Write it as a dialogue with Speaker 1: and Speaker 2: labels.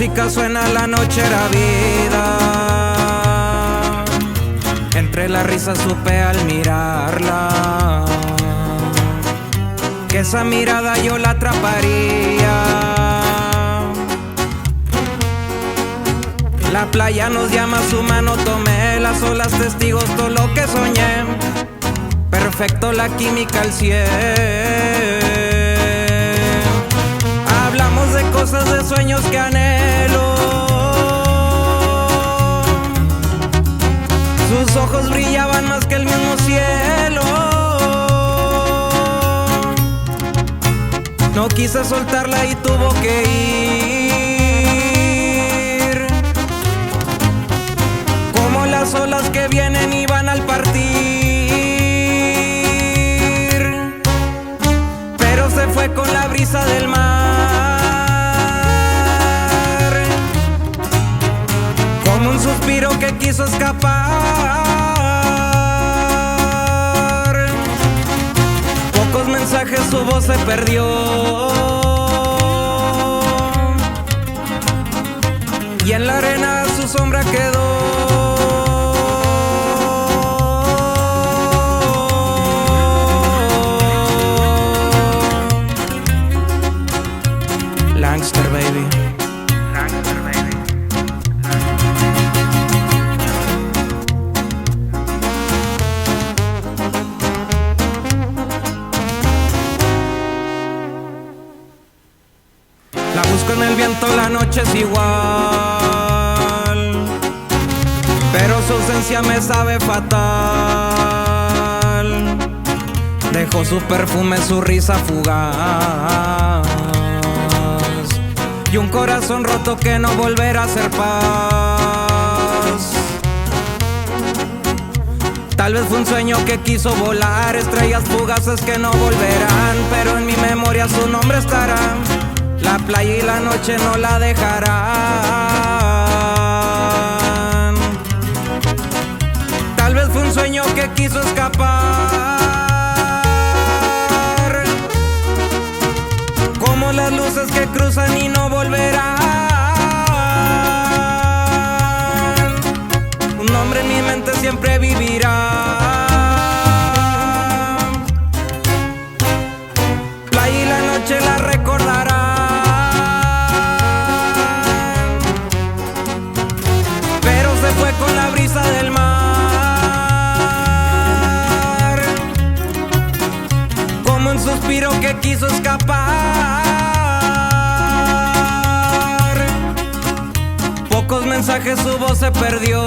Speaker 1: música suena, la noche era vida. Entre las risas supe al mirarla que esa mirada yo la atraparía. La playa nos llama, su mano tomé, las olas testigos, todo lo que soñé. Perfecto, la química al 100. Hablamos de cosas, de sueños que anhelo. Sus ojos brillaban más que el mismo cielo. No quise soltarla y tuvo que ir, como las olas que vienen y van al partir. Pero se fue con la brisa del mar, como un suspiro que quiso escapar. Pocos mensajes, su voz se perdió, y en la arena su sombra quedó. Langster, baby. Langster, baby. La busco en el viento, la noche es igual, pero su ausencia me sabe fatal. Dejó su perfume, su risa fugaz, y un corazón roto que no volverá a ser paz. Tal vez fue un sueño que quiso volar, estrellas fugaces que no volverán, pero en mi memoria su nombre estará. La playa y la noche no la dejarán. Tal vez fue un sueño que quiso escapar, como las luces que cruzan y no volverán. Un nombre en mi mente siempre vivirá. Playa y la noche la recordará, pero se fue con la brisa del mar, como un suspiro que quiso escapar. Pocos mensajes, su voz se perdió,